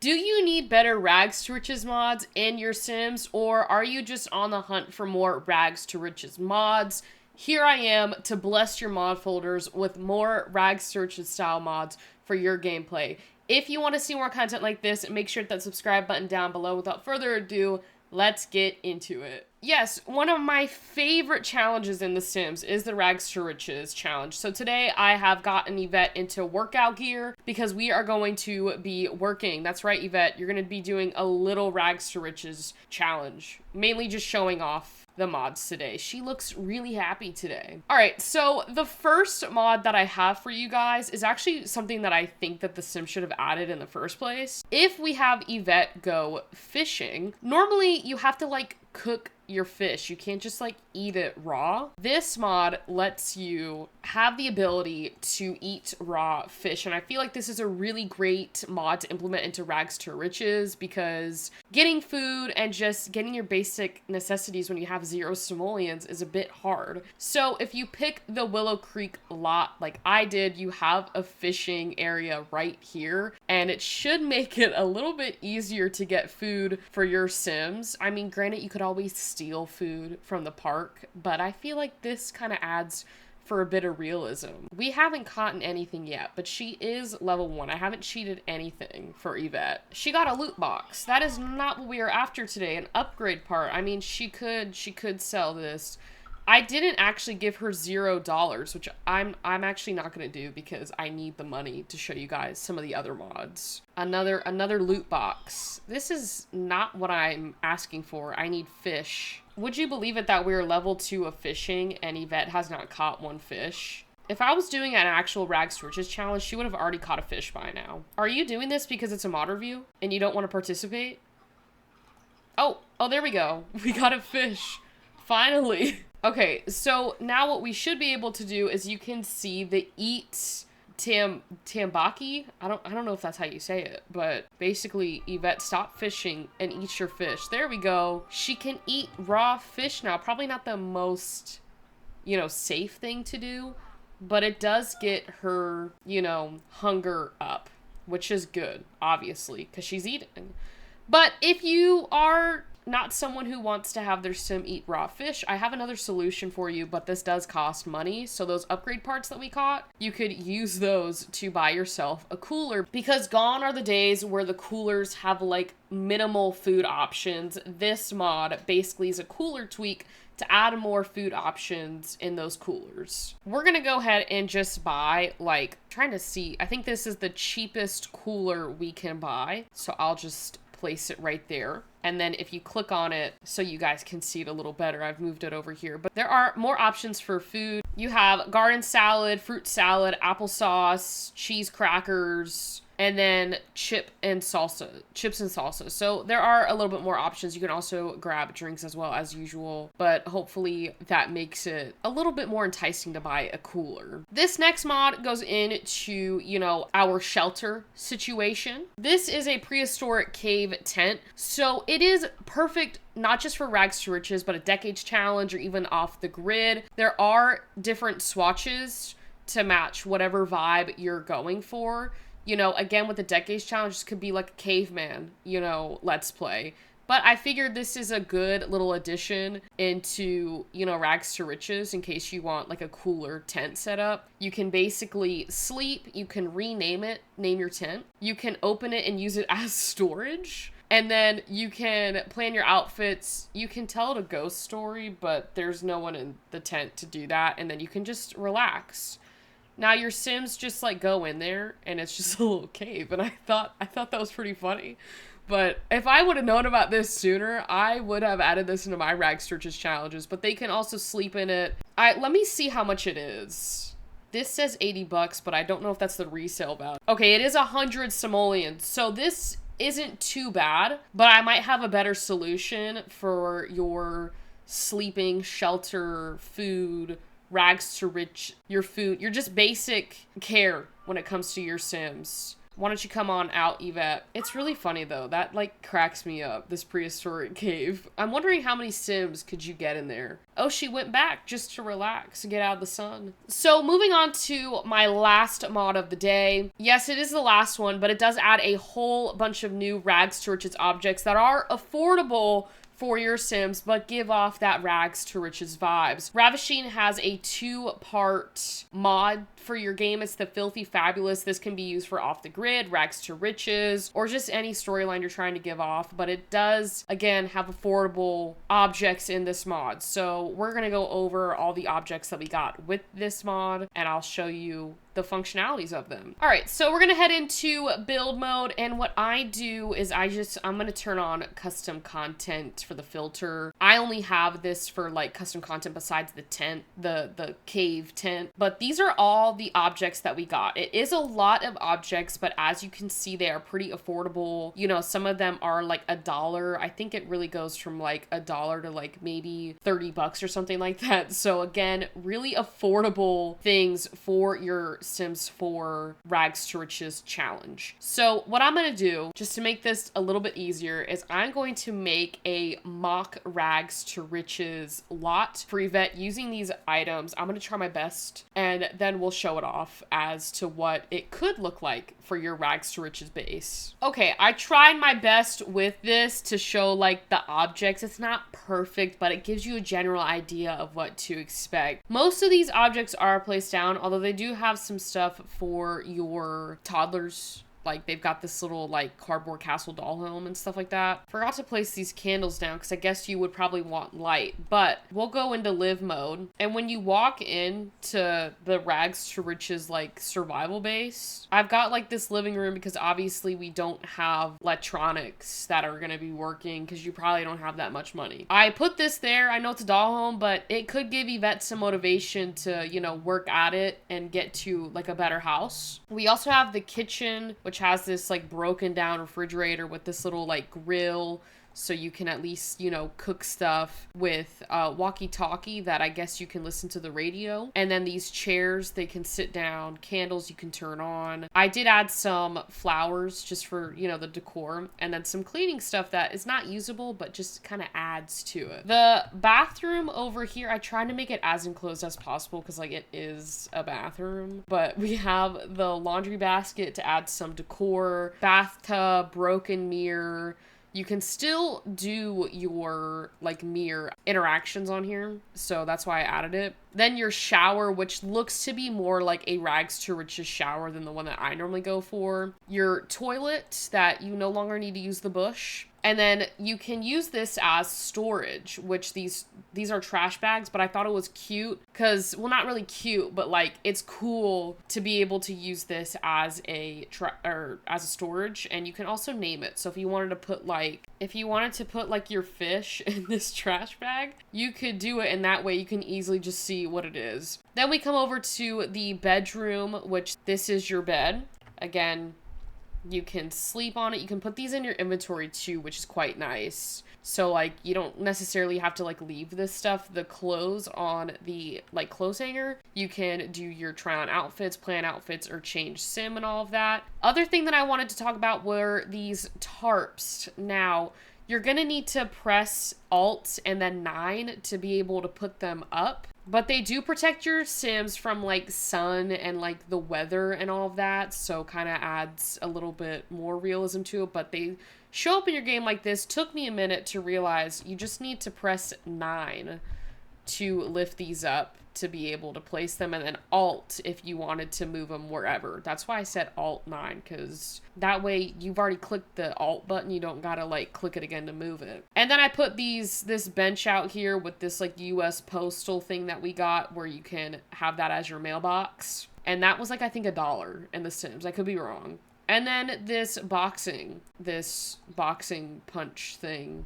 Do you need better rags to riches mods in your Sims, or are you just on the hunt for more rags to riches mods? Here I am to bless your mod folders with more rags to riches style mods for your gameplay. If you want to see more content like this, make sure to hit that subscribe button down below. Without further ado, let's get into it. Yes, one of my favorite challenges in The Sims is the Rags to Riches challenge. So today I have gotten Yvette into workout gear because we are going to be working. That's right, Yvette, you're going to be doing a little Rags to Riches challenge. Mainly just showing off the mods today. She looks really happy today. All right, so the first mod that I have for you guys is actually something that I think that The Sims should have added in the first place. If we have Yvette go fishing, normally you have to like cook your fish. You can't just like eat it raw. This mod lets you have the ability to eat raw fish, and I feel like this is a really great mod to implement into Rags to Riches because getting food and just getting your basic necessities when you have 0 simoleons is a bit hard. So if you pick the Willow Creek lot like I did, you have a fishing area right here, and it should make it a little bit easier to get food for your Sims. I mean, granted, you could always steal food from the park, but I feel like this kind of adds for a bit of realism. We haven't caught anything yet, but she is level 1. I haven't cheated anything for Yvette. She got a loot box. That is not what we are after today, an upgrade part. I mean, she could sell this. I didn't actually give her $0, which I'm actually not gonna do because I need the money to show you guys some of the other mods. Another loot box. This is not what I'm asking for. I need fish. Would you believe it that we're level 2 of fishing and Yvette has not caught one fish? If I was doing an actual Rags to Riches challenge, she would have already caught a fish by now. Are you doing this because it's a mod review and you don't want to participate? Oh, there we go. We got a fish. Finally. Okay, so now what we should be able to do is you can see the eat tambaki. I don't know if that's how you say it, but basically Yvette, stop fishing and eat your fish. There we go. She can eat raw fish now. Probably not the most, safe thing to do, but it does get her, hunger up, which is good, obviously, because she's eating. But if you are not someone who wants to have their sim eat raw fish, I have another solution for you, but this does cost money. So those upgrade parts that we caught, you could use those to buy yourself a cooler, because gone are the days where the coolers have like minimal food options. This mod basically is a cooler tweak to add more food options in those coolers. We're gonna go ahead and just buy, trying to see, I think this is the cheapest cooler we can buy. So I'll just place it right there. And then if you click on it so you guys can see it a little better, I've moved it over here. But there are more options for food. You have garden salad, fruit salad, applesauce, cheese crackers, and then chips and salsa. So there are a little bit more options. You can also grab drinks as well as usual, but hopefully that makes it a little bit more enticing to buy a cooler. This next mod goes into, our shelter situation. This is a prehistoric cave tent. So it is perfect not just for Rags to Riches, but a decades challenge or even off the grid. There are different swatches to match whatever vibe you're going for. Again, with the decades challenge, this could be like a caveman, let's play. But I figured this is a good little addition into, Rags to Riches in case you want like a cooler tent setup. You can basically sleep, you can rename it, name your tent. You can open it and use it as storage. And then you can plan your outfits. You can tell it a ghost story, but there's no one in the tent to do that. And then you can just relax. Now your Sims just go in there and it's just a little cave, and I thought that was pretty funny. But if I would have known about this sooner, I would have added this into my Rags to Riches challenges, but they can also sleep in it. Let me see how much it is. This says $80, but I don't know if that's the resale value. Okay, it is 100 simoleons. So this isn't too bad, but I might have a better solution for your sleeping, shelter, food, Rags to Rich, your food, your just basic care when it comes to your Sims. Why don't you come on out, Yvette? It's really funny though. That like cracks me up, this prehistoric cave. I'm wondering how many Sims could you get in there? Oh, she went back just to relax and get out of the sun. So moving on to my last mod of the day. Yes, it is the last one, but it does add a whole bunch of new rags to riches objects that are affordable for your Sims, but give off that rags to riches vibes. Ravasheen has a 2-part mod for your game. It's the Filthy Fabulous. This can be used for off the grid, rags to riches, or just any storyline you're trying to give off, but it does, again, have affordable objects in this mod. So we're gonna go over all the objects that we got with this mod, and I'll show you the functionalities of them. All right, so we're gonna head into build mode, and what I do is I'm gonna turn on custom content for the filter. I only have this for like custom content besides the tent, the cave tent, but these are all the objects that we got. It is a lot of objects, but as you can see, they are pretty affordable. You know, some of them are like $1. I think it really goes from like $1 to like maybe $30 or something like that. So again, really affordable things for your Sims 4 Rags to Riches challenge. So what I'm going to do, just to make this a little bit easier, is I'm going to make a mock Rags to Riches lot for Yvette using these items. I'm going to try my best, and then we'll show it off as to what it could look like for your Rags to Riches base. Okay, I tried my best with this to show like the objects. It's not perfect, but it gives you a general idea of what to expect. Most of these objects are placed down, although they do have some stuff for your toddlers. Like they've got this little like cardboard castle doll home and stuff like that. Forgot to place these candles down because I guess you would probably want light, but we'll go into live mode. And when you walk into the Rags to Riches like survival base, I've got like this living room because obviously we don't have electronics that are going to be working because you probably don't have that much money. I put this there. I know it's a doll home, but it could give Yvette some motivation to, you know, work at it and get to like a better house. We also have the kitchen, which has this like broken down refrigerator with this little like grill, so you can at least, you know, cook stuff with walkie-talkie that I guess you can listen to the radio. And then these chairs, they can sit down, candles you can turn on. I did add some flowers just for, you know, the decor, and then some cleaning stuff that is not usable but just kind of adds to it. The bathroom over here, I tried to make it as enclosed as possible because like it is a bathroom, but we have the laundry basket to add some decor, bathtub, broken mirror. You can still do your like mirror interactions on here, so that's why I added it. Then your shower, which looks to be more like a Rags to Riches shower than the one that I normally go for. Your toilet that you no longer need to use the bush. And then you can use this as storage, which these are trash bags, but I thought it was cute because, well, not really cute, but like it's cool to be able to use this as a storage, and you can also name it. So if you wanted to put like your fish in this trash bag, you could do it, and that way you can easily just see what it is. Then we come over to the bedroom, which this is your bed. Again, you can sleep on it. You can put these in your inventory too, which is quite nice. So like you don't necessarily have to like leave this stuff. The clothes on the like clothes hanger, you can do your try on outfits, plan outfits, or change sim and all of that. Other thing that I wanted to talk about were these tarps. Now, you're gonna need to press Alt and then 9 to be able to put them up. But they do protect your Sims from like sun and like the weather and all of that, so kind of adds a little bit more realism to it. But they show up in your game like this. Took me a minute to realize you just need to press 9 to lift these up to be able to place them, and then Alt if you wanted to move them wherever. That's why I said Alt 9, because that way you've already clicked the Alt button, you don't gotta like click it again to move it. And then I put this bench out here with this like US postal thing that we got where you can have that as your mailbox, and that was like I think $1 in The Sims. I could be wrong. And then this boxing punch thing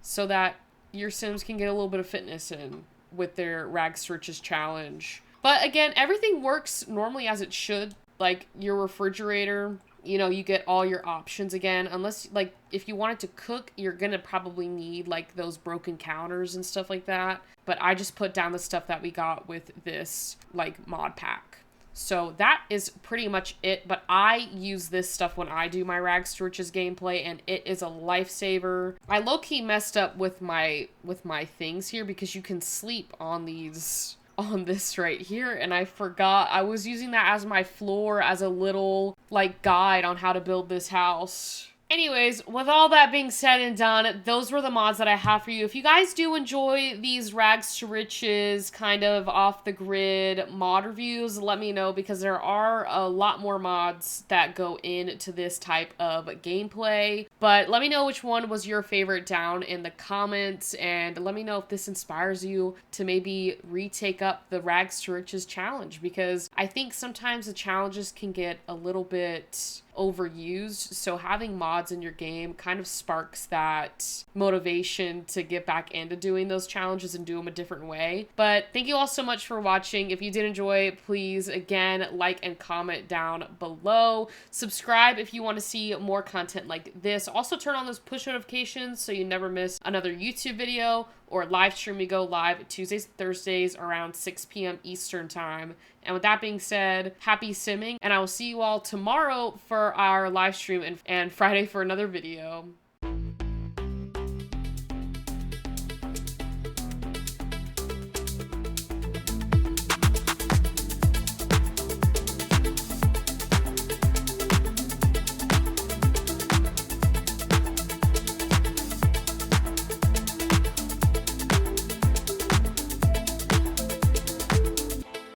so that your Sims can get a little bit of fitness in with their Rags to Riches challenge. But again, everything works normally as it should. Like your refrigerator, you know, you get all your options again, unless like if you wanted to cook, you're gonna probably need like those broken counters and stuff like that. But I just put down the stuff that we got with this like mod pack. So that is pretty much it, but I use this stuff when I do my Rags to Riches gameplay, and it is a lifesaver. I low-key messed up with my things here because you can sleep on these, on this right here, and I forgot I was using that as my floor, as a little like guide on how to build this house. Anyways, with all that being said and done, those were the mods that I have for you. If you guys do enjoy these Rags to Riches kind of off the grid mod reviews, let me know, because there are a lot more mods that go into this type of gameplay. But let me know which one was your favorite down in the comments, and let me know if this inspires you to maybe retake up the Rags to Riches challenge, because I think sometimes the challenges can get a little bit overused, so having mods in your game kind of sparks that motivation to get back into doing those challenges and do them a different way. But thank you all so much for watching. If you did enjoy, please again like and comment down below. Subscribe if you want to see more content like this. Also turn on those push notifications so you never miss another YouTube video or live stream. We go live Tuesdays and Thursdays around 6 p.m. Eastern time. And with that being said, happy simming, and I will see you all tomorrow for our live stream and Friday for another video.